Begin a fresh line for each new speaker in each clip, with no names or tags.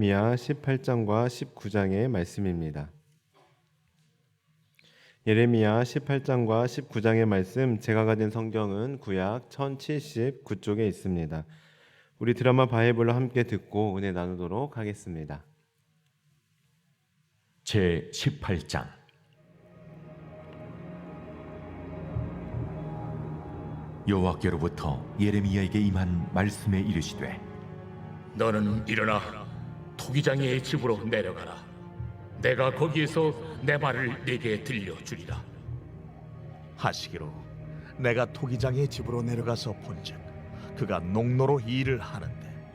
예레미야 18장과 19장의 말씀입니다. 예레미야 18장과 19장의 말씀, 제가 가진 성경은 구약 1079쪽에 있습니다. 우리 드라마 바이블로 함께 듣고 은혜 나누도록 하겠습니다.
제 18장. 여호와께로부터 예레미야에게 임한 말씀에 이르시되,
너는 일어나 토기장이의 집으로 내려가라. 내가 거기에서 내 말을 네게 들려주리라.
하시기로 내가 토기장의 집으로 내려가서 본즉 그가 농로로 일을 하는데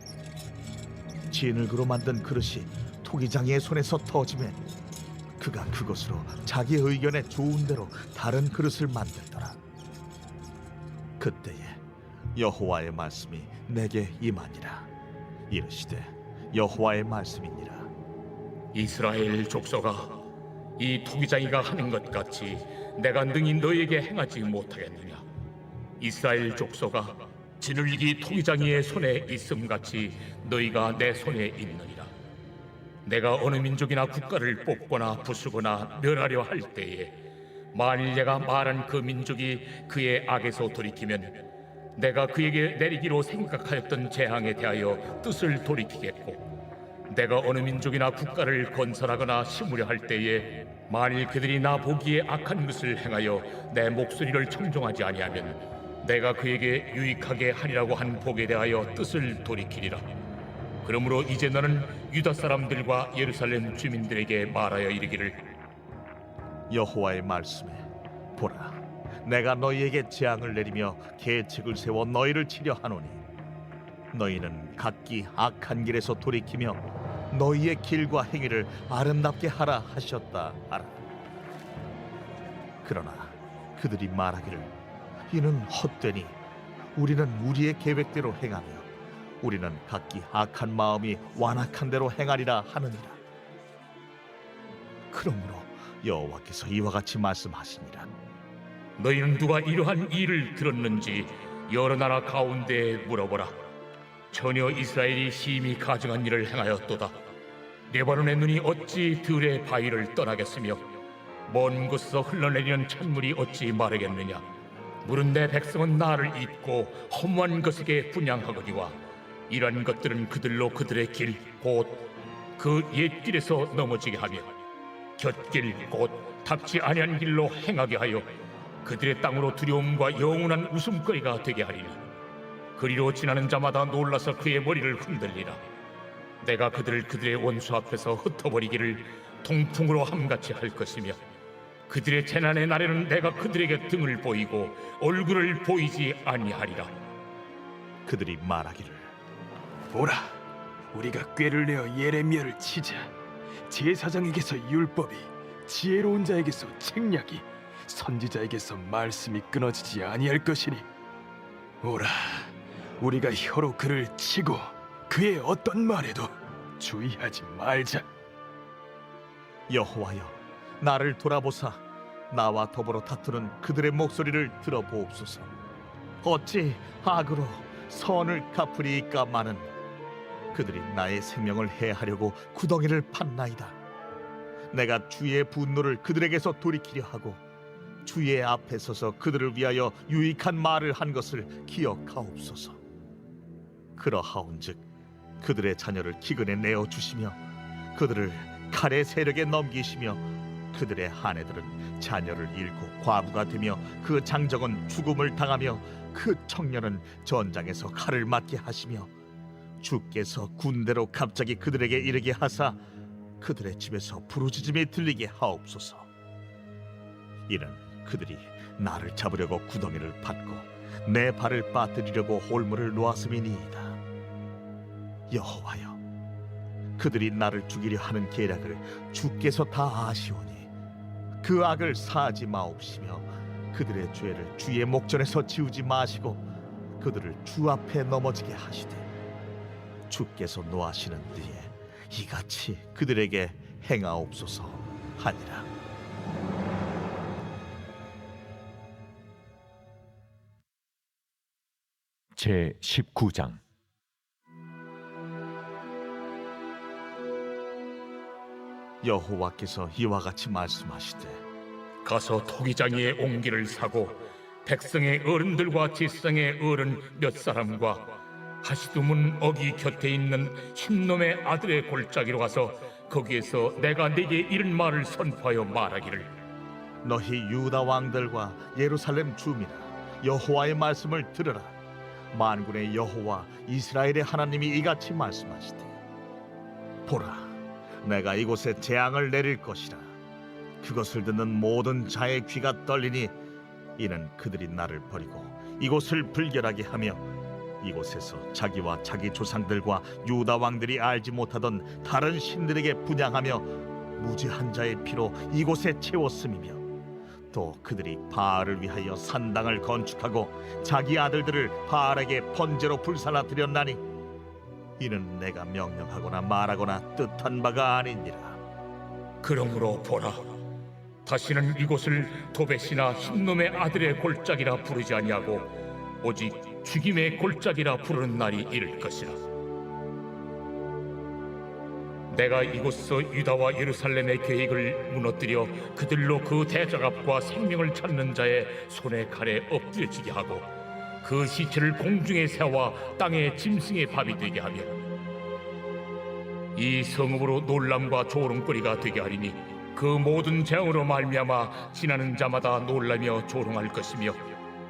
진흙으로 만든 그릇이 토기장의 손에서 터지매 그가 그것으로 자기 의견에 좋은 대로 다른 그릇을 만들더라. 그때에 여호와의 말씀이 내게 임하니라. 이르시되 여호와의 말씀이니라.
이스라엘 족속아, 이 토기장이가 하는 것 같이 내가 능히 너에게 행하지 못하겠느냐? 이스라엘 족속아, 진흙이 토기장이의 손에 있음같이 너희가 내 손에 있느니라. 내가 어느 민족이나 국가를 뽑거나 부수거나 멸하려 할 때에 만일 내가 말한 그 민족이 그의 악에서 돌이키면 내가 그에게 내리기로 생각하였던 재앙에 대하여 뜻을 돌이키겠고, 내가 어느 민족이나 국가를 건설하거나 심으려 할 때에 만일 그들이 나 보기에 악한 것을 행하여 내 목소리를 청종하지 아니하면 내가 그에게 유익하게 하리라고 한 복에 대하여 뜻을 돌이키리라. 그러므로 이제 너는 유다 사람들과 예루살렘 주민들에게 말하여 이르기를,
여호와의 말씀에 보라, 내가 너희에게 재앙을 내리며 계책을 세워 너희를 치려 하노니 너희는 각기 악한 길에서 돌이키며 너희의 길과 행위를 아름답게 하라 하셨다 하라. 그러나 그들이 말하기를 이는 헛되니 우리는 우리의 계획대로 행하며 우리는 각기 악한 마음이 완악한 대로 행하리라 하느니라. 그러므로 여호와께서 이와 같이 말씀하시니라.
너희는 누가 이러한 일을 들었는지 여러 나라 가운데에 물어보라. 전혀 이스라엘이 심히 가증한 일을 행하였도다. 레바논의 눈이 어찌 들의 바위를 떠나겠으며 먼 곳에서 흘러내리는 찬물이 어찌 마르겠느냐? 물은 내 백성은 나를 잊고 허무한 것에게 분향하거니와 이러한 것들은 그들로 그들의 길 곧 그 옛길에서 넘어지게 하며 곁길 곧 닥치 아니한 길로 행하게 하여 그들의 땅으로 두려움과 영원한 웃음거리가 되게 하리니 그리로 지나는 자마다 놀라서 그의 머리를 흔들리라. 내가 그들을 그들의 원수 앞에서 흩어버리기를 통풍으로 함같이 할 것이며 그들의 재난의 날에는 내가 그들에게 등을 보이고 얼굴을 보이지 아니하리라.
그들이 말하기를
보라, 우리가 꾀를 내어 예레미야를 치자. 제사장에게서 율법이, 지혜로운 자에게서 책략이, 선지자에게서 말씀이 끊어지지 아니할 것이니 오라, 우리가 혀로 그를 치고 그의 어떤 말에도 주의하지 말자.
여호와여, 나를 돌아보사 나와 더불어 다투는 그들의 목소리를 들어보옵소서. 어찌 악으로 선을 갚으리이까마는 그들이 나의 생명을 해하려고 구덩이를 팠나이다. 내가 주의 분노를 그들에게서 돌이키려 하고 주의 앞에 서서 그들을 위하여 유익한 말을 한 것을 기억하옵소서. 그러하온즉 그들의 자녀를 기근에 내어 주시며 그들을 칼의 세력에 넘기시며 그들의 아내들은 자녀를 잃고 과부가 되며 그 장정은 죽음을 당하며 그 청년은 전장에서 칼을 맞게 하시며 주께서 군대로 갑자기 그들에게 이르게 하사 그들의 집에서 부르짖음이 들리게 하옵소서. 이는 그들이 나를 잡으려고 구덩이를 팠고 내 발을 빠뜨리려고 홀물을 놓았음이니이다. 여호와여, 그들이 나를 죽이려 하는 계략을 주께서 다 아시오니 그 악을 사하지 마옵시며 그들의 죄를 주의 목전에서 지우지 마시고 그들을 주 앞에 넘어지게 하시되 주께서 노하시는 뒤에 이같이 그들에게 행하옵소서 하니라.
제 19장.
여호와께서 이와 같이 말씀하시되
가서 토기장이의 옹기를 사고 백성의 어른들과 지성의 어른 몇 사람과 하시두문 어기 곁에 있는 흰놈의 아들의 골짜기로 가서 거기에서 내가 네게 이른 말을 선포하여 말하기를
너희 유다 왕들과 예루살렘 주민아 여호와의 말씀을 들으라. 만군의 여호와 이스라엘의 하나님이 이같이 말씀하시되 보라 내가 이곳에 재앙을 내릴 것이라. 그것을 듣는 모든 자의 귀가 떨리니 이는 그들이 나를 버리고 이곳을 불결하게 하며 이곳에서 자기와 자기 조상들과 유다 왕들이 알지 못하던 다른 신들에게 분향하며 무죄한 자의 피로 이곳에 채웠음이며 또 그들이 바알을 위하여 산당을 건축하고 자기 아들들을 바알에게 번제로 불살라 드렸나니 이는 내가 명령하거나 말하거나 뜻한 바가 아니니라.
그러므로 보라 다시는 이곳을 도벳이나 흰놈의 아들의 골짜기라 부르지 아니하고 오직 죽임의 골짜기라 부르는 날이 이를 것이라. 내가 이곳서 유다와 예루살렘의 계획을 무너뜨려 그들로 그 대적압과 생명을 찾는 자의 손에 칼에 엎드려지게 하고 그 시체를 공중에 세워 땅의 짐승의 밥이 되게 하며 이 성읍으로 놀람과 조롱거리가 되게 하리니 그 모든 재앙으로 말미암아 지나는 자마다 놀라며 조롱할 것이며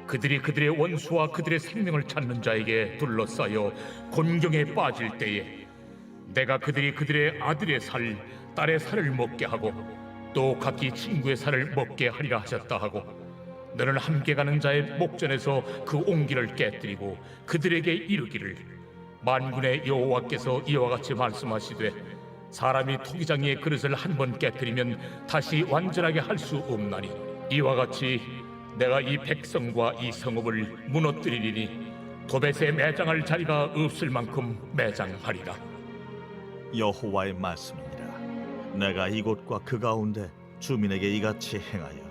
그들이 그들의 원수와 그들의 생명을 찾는 자에게 둘러싸여 곤경에 빠질 때에 내가 그들이 그들의 아들의 살, 딸의 살을 먹게 하고 또 각기 친구의 살을 먹게 하리라 하셨다 하고 너는 함께 가는 자의 목전에서 그 옹기를 깨뜨리고 그들에게 이르기를 만군의 여호와께서 이와 같이 말씀하시되 사람이 토기장이의 그릇을 한 번 깨뜨리면 다시 완전하게 할 수 없나니 이와 같이 내가 이 백성과 이 성읍을 무너뜨리리니 도벳에 매장할 자리가 없을 만큼 매장하리라.
여호와의 말씀이니라. 내가 이곳과 그 가운데 주민에게 이같이 행하여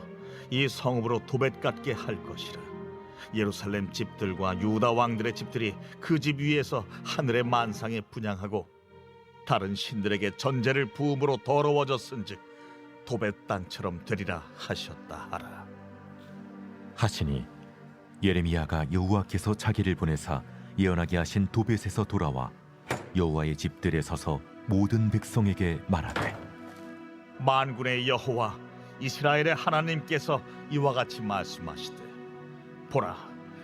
이 성읍으로 도벳 같게 할 것이라. 예루살렘 집들과 유다 왕들의 집들이 그 집 위에서 하늘의 만상에 분향하고 다른 신들에게 전제를 부음으로 더러워졌은즉 도벳 땅처럼 되리라 하셨다 하라.
하시니 예레미야가 여호와께서 자기를 보내사 예언하게 하신 도벳에서 돌아와 여호와의 집들에 서서 모든 백성에게 말하되
만군의 여호와 이스라엘의 하나님께서 이와 같이 말씀하시되 보라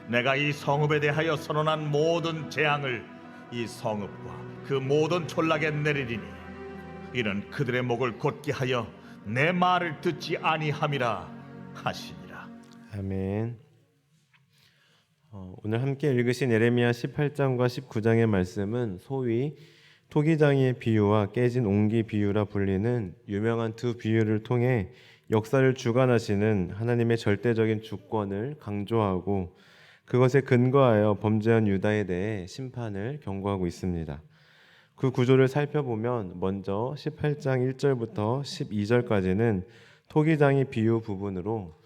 내가 이 성읍에 대하여 선언한 모든 재앙을 이 성읍과 그 모든 촌락에 내리리니 이는 그들의 목을 곧게 하여 내 말을 듣지 아니함이라 하시니라.
아멘. 오늘 함께 읽으신 예레미야 18장과 19장의 말씀은 소위 토기장이의 비유와 깨진 옹기 비유라 불리는 유명한 두 비유를 통해 역사를 주관하시는 하나님의 절대적인 주권을 강조하고 그것에 근거하여 범죄한 유다에 대해 심판을 경고하고 있습니다. 그 구조를 살펴보면 먼저 18장 1절부터 12절까지는 토기장이 비유 부분으로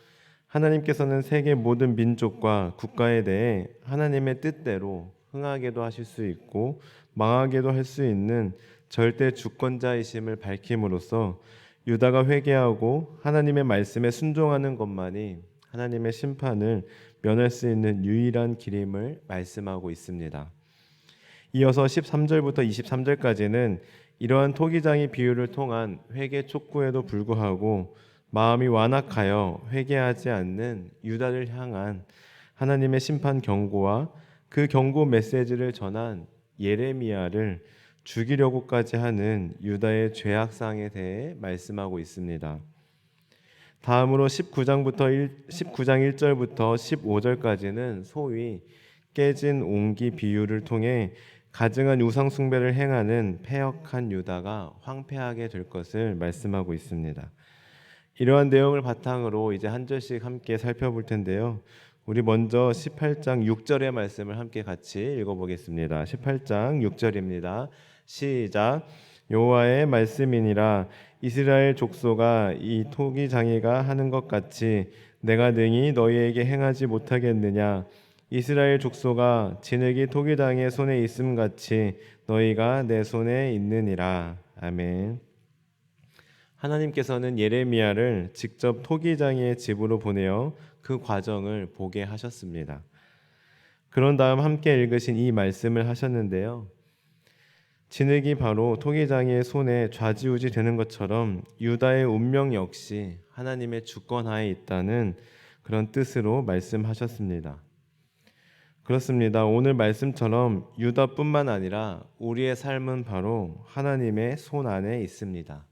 하나님께서는 세계 모든 민족과 국가에 대해 하나님의 뜻대로 흥하게도 하실 수 있고 망하게도 할 수 있는 절대 주권자이심을 밝힘으로써 유다가 회개하고 하나님의 말씀에 순종하는 것만이 하나님의 심판을 면할 수 있는 유일한 길임을 말씀하고 있습니다. 이어서 13절부터 23절까지는 이러한 토기장이 비유를 통한 회개 촉구에도 불구하고 마음이 완악하여 회개하지 않는 유다를 향한 하나님의 심판 경고와 그 경고 메시지를 전한 예레미야를 죽이려고까지 하는 유다의 죄악상에 대해 말씀하고 있습니다. 다음으로 19장 1절부터 15절까지는 소위 깨진 옹기 비유를 통해 가증한 우상 숭배를 행하는 패역한 유다가 황폐하게 될 것을 말씀하고 있습니다. 이러한 내용을 바탕으로 이제 한 절씩 함께 살펴볼 텐데요. 우리 먼저 18장 6절의 말씀을 함께 같이 읽어보겠습니다. 18장 6절입니다. 시작. 여호와의 말씀이니라. 이스라엘 족속아 이 토기장이가 하는 것 같이 내가 능히 너희에게 행하지 못하겠느냐. 이스라엘 족속아 진흙이 토기장의 손에 있음 같이 너희가 내 손에 있느니라. 아멘. 하나님께서는 예레미야를 직접 토기장이의 집으로 보내어 그 과정을 보게 하셨습니다. 그런 다음 함께 읽으신 이 말씀을 하셨는데요. 진흙이 바로 토기장이의 손에 좌지우지 되는 것처럼 유다의 운명 역시 하나님의 주권하에 있다는 그런 뜻으로 말씀하셨습니다. 그렇습니다. 오늘 말씀처럼 유다뿐만 아니라 우리의 삶은 바로 하나님의 손 안에 있습니다.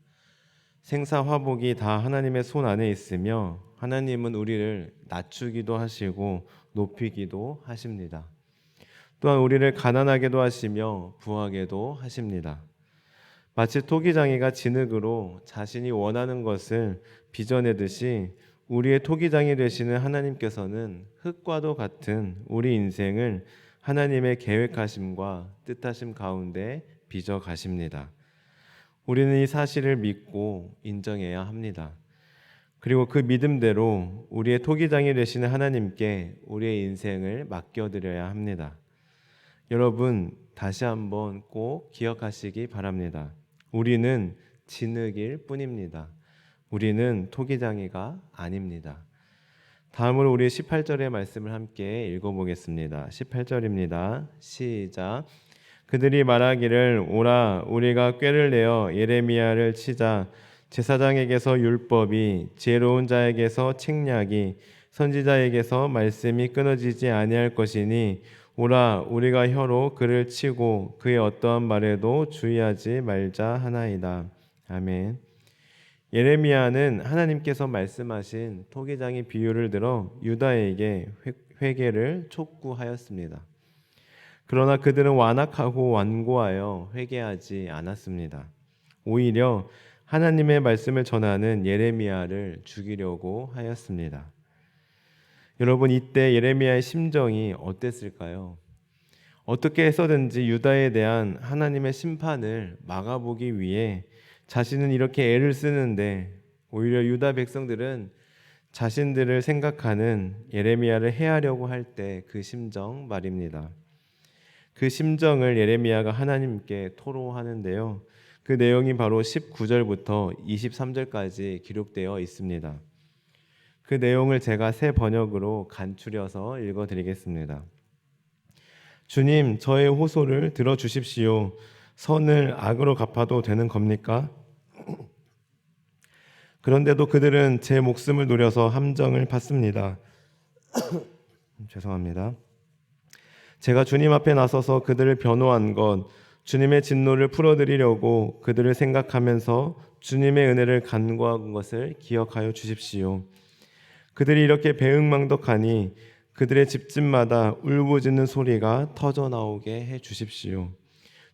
생사화복이 다 하나님의 손 안에 있으며 하나님은 우리를 낮추기도 하시고 높이기도 하십니다. 또한 우리를 가난하게도 하시며 부하게도 하십니다. 마치 토기장이가 진흙으로 자신이 원하는 것을 빚어내듯이 우리의 토기장이 되시는 하나님께서는 흙과도 같은 우리 인생을 하나님의 계획하심과 뜻하심 가운데 빚어 가십니다. 우리는 이 사실을 믿고 인정해야 합니다. 그리고 그 믿음대로 우리의 토기장이 되시는 하나님께 우리의 인생을 맡겨드려야 합니다. 여러분, 다시 한번 꼭 기억하시기 바랍니다. 우리는 진흙일 뿐입니다. 우리는 토기장이가 아닙니다. 다음으로 우리 18절의 말씀을 함께 읽어보겠습니다. 18절입니다. 시작. 그들이 말하기를 오라 우리가 꾀를 내어 예레미야를 치자. 제사장에게서 율법이, 지혜로운 자에게서 책략이, 선지자에게서 말씀이 끊어지지 아니할 것이니 오라 우리가 혀로 그를 치고 그의 어떠한 말에도 주의하지 말자 하나이다. 아멘. 예레미야는 하나님께서 말씀하신 토기장의 비유를 들어 유다에게 회개를 촉구하였습니다. 그러나 그들은 완악하고 완고하여 회개하지 않았습니다. 오히려 하나님의 말씀을 전하는 예레미야를 죽이려고 하였습니다. 여러분, 이때 예레미야의 심정이 어땠을까요? 어떻게 해서든지 유다에 대한 하나님의 심판을 막아보기 위해 자신은 이렇게 애를 쓰는데 오히려 유다 백성들은 자신들을 생각하는 예레미야를 해하려고 할 때 그 심정 말입니다. 그 심정을 예레미야가 하나님께 토로하는데요. 그 내용이 바로 19절부터 23절까지 기록되어 있습니다. 그 내용을 제가 새 번역으로 간추려서 읽어드리겠습니다. 주님, 저의 호소를 들어주십시오. 선을 악으로 갚아도 되는 겁니까? 그런데도 그들은 제 목숨을 노려서 함정을 받습니다. 죄송합니다. 제가 주님 앞에 나서서 그들을 변호한 것, 주님의 진노를 풀어드리려고 그들을 생각하면서 주님의 은혜를 간구한 것을 기억하여 주십시오. 그들이 이렇게 배은망덕하니 그들의 집집마다 울부짖는 소리가 터져 나오게 해 주십시오.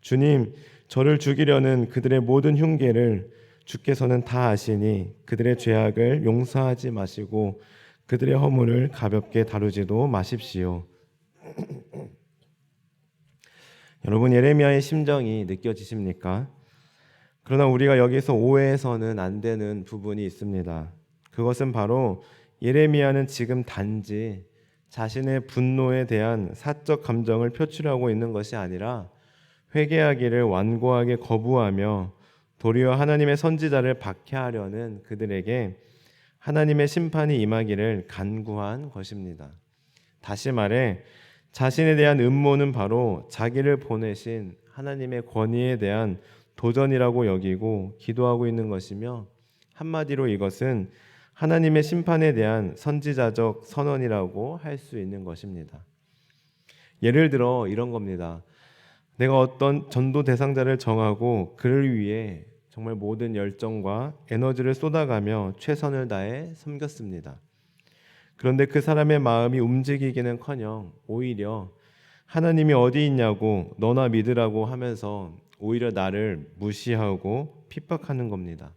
주님, 저를 죽이려는 그들의 모든 흉계를 주께서는 다 아시니 그들의 죄악을 용서하지 마시고 그들의 허물을 가볍게 다루지도 마십시오. 여러분, 예레미야의 심정이 느껴지십니까? 그러나 우리가 여기서 오해해서는 안 되는 부분이 있습니다. 그것은 바로 예레미야는 지금 단지 자신의 분노에 대한 사적 감정을 표출하고 있는 것이 아니라 회개하기를 완고하게 거부하며 도리어 하나님의 선지자를 박해하려는 그들에게 하나님의 심판이 임하기를 간구한 것입니다. 다시 말해 자신에 대한 음모는 바로 자기를 보내신 하나님의 권위에 대한 도전이라고 여기고 기도하고 있는 것이며, 한마디로 이것은 하나님의 심판에 대한 선지자적 선언이라고 할 수 있는 것입니다. 예를 들어 이런 겁니다. 내가 어떤 전도 대상자를 정하고 그를 위해 정말 모든 열정과 에너지를 쏟아가며 최선을 다해 섬겼습니다. 그런데 그 사람의 마음이 움직이기는커녕 오히려 하나님이 어디 있냐고 너나 믿으라고 하면서 오히려 나를 무시하고 핍박하는 겁니다.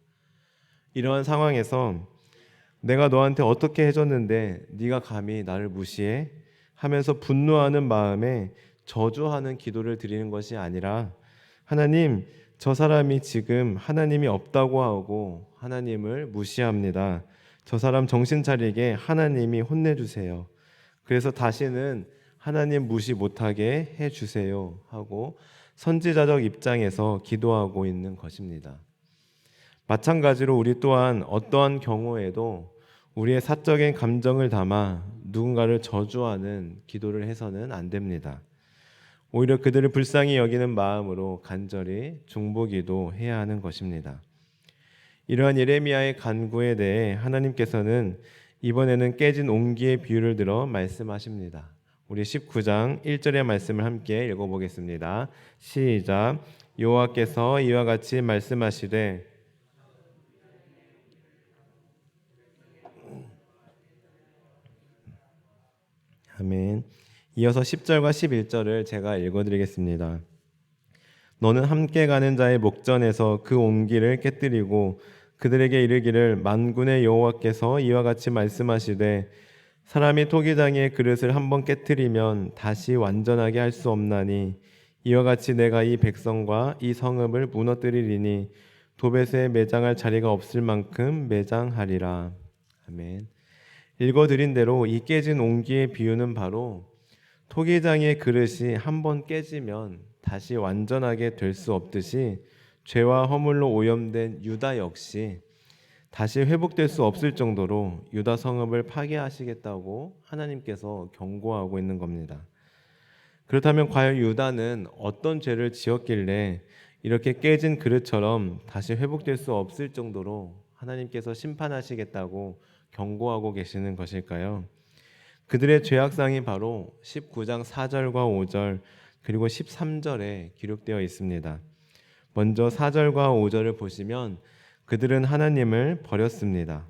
이러한 상황에서 내가 너한테 어떻게 해줬는데 네가 감히 나를 무시해? 하면서 분노하는 마음에 저주하는 기도를 드리는 것이 아니라, 하나님, 저 사람이 지금 하나님이 없다고 하고 하나님을 무시합니다. 저 사람 정신 차리게 하나님이 혼내주세요. 그래서 다시는 하나님 무시 못하게 해주세요 하고 선지자적 입장에서 기도하고 있는 것입니다. 마찬가지로 우리 또한 어떠한 경우에도 우리의 사적인 감정을 담아 누군가를 저주하는 기도를 해서는 안 됩니다. 오히려 그들을 불쌍히 여기는 마음으로 간절히 중보기도 해야 하는 것입니다. 이러한 예레미야의 간구에 대해 하나님께서는 이번에는 깨진 옹기의 비유를 들어 말씀하십니다. 우리 19장 1절의 말씀을 함께 읽어보겠습니다. 시작. 여호와께서 이와 같이 말씀하시되 아멘. 이어서 10절과 11절을 제가 읽어드리겠습니다. 너는 함께 가는 자의 목전에서 그 옹기를 깨뜨리고 그들에게 이르기를 만군의 여호와께서 이와 같이 말씀하시되 사람이 토기장의 그릇을 한번 깨뜨리면 다시 완전하게 할 수 없나니 이와 같이 내가 이 백성과 이 성읍을 무너뜨리리니 도벳에 매장할 자리가 없을 만큼 매장하리라. 아멘. 읽어드린 대로 이 깨진 옹기의 비유는 바로 토기장의 그릇이 한번 깨지면 다시 완전하게 될 수 없듯이 죄와 허물로 오염된 유다 역시 다시 회복될 수 없을 정도로 유다 성읍을 파괴하시겠다고 하나님께서 경고하고 있는 겁니다. 그렇다면 과연 유다는 어떤 죄를 지었길래 이렇게 깨진 그릇처럼 다시 회복될 수 없을 정도로 하나님께서 심판하시겠다고 경고하고 계시는 것일까요? 그들의 죄악상이 바로 19장 4절과 5절 그리고 13절에 기록되어 있습니다. 먼저 4절과 5절을 보시면 그들은 하나님을 버렸습니다.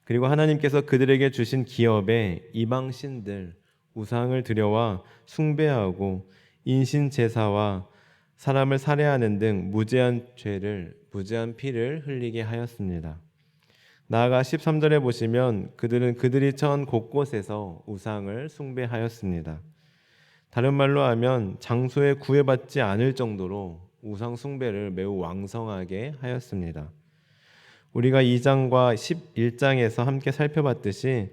그리고 하나님께서 그들에게 주신 기업에 이방 신들, 우상을 들여와 숭배하고 인신 제사와 사람을 살해하는 등 무제한 피를 흘리게 하였습니다. 나아가 13절에 보시면 그들은 그들이 처한 곳곳에서 우상을 숭배하였습니다. 다른 말로 하면 장소에 구애받지 않을 정도로 우상 숭배를 매우 왕성하게 하였습니다. 우리가 2장과 11장에서 함께 살펴봤듯이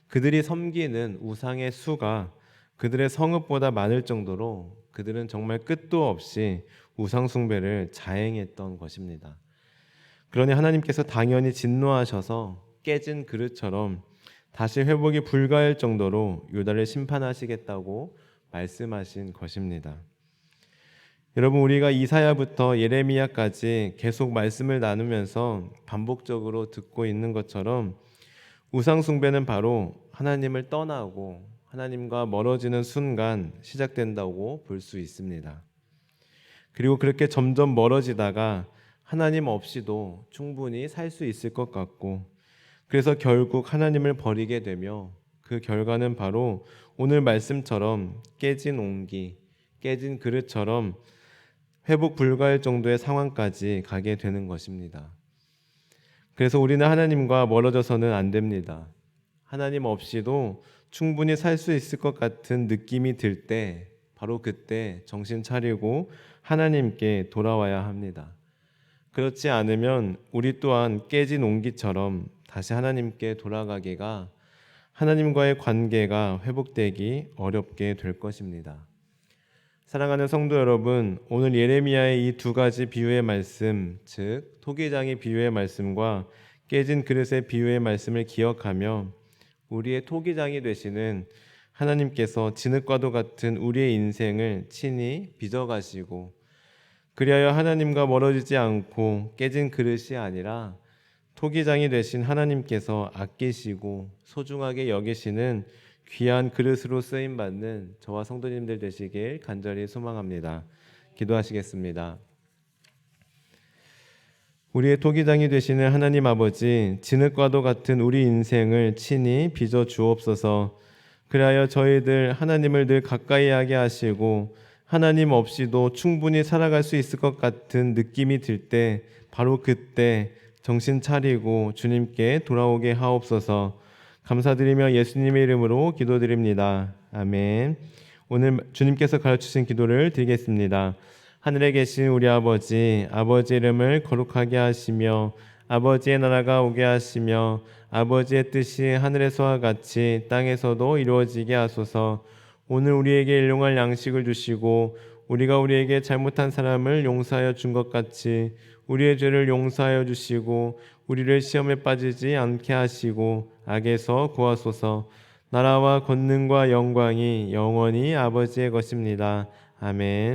그들이 섬기는 우상의 수가 그들의 성읍보다 많을 정도로 그들은 정말 끝도 없이 우상 숭배를 자행했던 것입니다. 그러니 하나님께서 당연히 진노하셔서 깨진 그릇처럼 다시 회복이 불가할 정도로 유다를 심판하시겠다고 말씀하신 것입니다. 여러분, 우리가 이사야부터 예레미야까지 계속 말씀을 나누면서 반복적으로 듣고 있는 것처럼 우상 숭배는 바로 하나님을 떠나고 하나님과 멀어지는 순간 시작된다고 볼 수 있습니다. 그리고 그렇게 점점 멀어지다가 하나님 없이도 충분히 살 수 있을 것 같고 그래서 결국 하나님을 버리게 되며 그 결과는 바로 오늘 말씀처럼 깨진 옹기, 깨진 그릇처럼 회복 불가할 정도의 상황까지 가게 되는 것입니다. 그래서 우리는 하나님과 멀어져서는 안 됩니다. 하나님 없이도 충분히 살 수 있을 것 같은 느낌이 들 때 바로 그때 정신 차리고 하나님께 돌아와야 합니다. 그렇지 않으면 우리 또한 깨진 옹기처럼 다시 하나님께 돌아가기가 하나님과의 관계가 회복되기 어렵게 될 것입니다. 사랑하는 성도 여러분, 오늘 예레미야의 이 두 가지 비유의 말씀, 즉 토기장의 비유의 말씀과 깨진 그릇의 비유의 말씀을 기억하며 우리의 토기장이 되시는 하나님께서 진흙과도 같은 우리의 인생을 친히 빚어가시고 그리하여 하나님과 멀어지지 않고 깨진 그릇이 아니라 토기장이 되신 하나님께서 아끼시고 소중하게 여기시는 귀한 그릇으로 쓰임받는 저와 성도님들 되시길 간절히 소망합니다. 기도하시겠습니다. 우리의 토기장이 되시는 하나님 아버지, 진흙과도 같은 우리 인생을 친히 빚어 주옵소서. 그리하여 저희들 하나님을 늘 가까이 하게 하시고 하나님 없이도 충분히 살아갈 수 있을 것 같은 느낌이 들 때 바로 그때 정신 차리고 주님께 돌아오게 하옵소서. 감사드리며 예수님의 이름으로 기도드립니다. 아멘. 오늘 주님께서 가르치신 기도를 드리겠습니다. 하늘에 계신 우리 아버지, 아버지 이름을 거룩하게 하시며 아버지의 나라가 오게 하시며 아버지의 뜻이 하늘에서와 같이 땅에서도 이루어지게 하소서. 오늘 우리에게 일용할 양식을 주시고 우리가 우리에게 잘못한 사람을 용서하여 준 것 같이 우리의 죄를 용서하여 주시고 우리를 시험에 빠지지 않게 하시고 악에서 구하소서. 나라와 권능과 영광이 영원히 아버지의 것입니다. 아멘.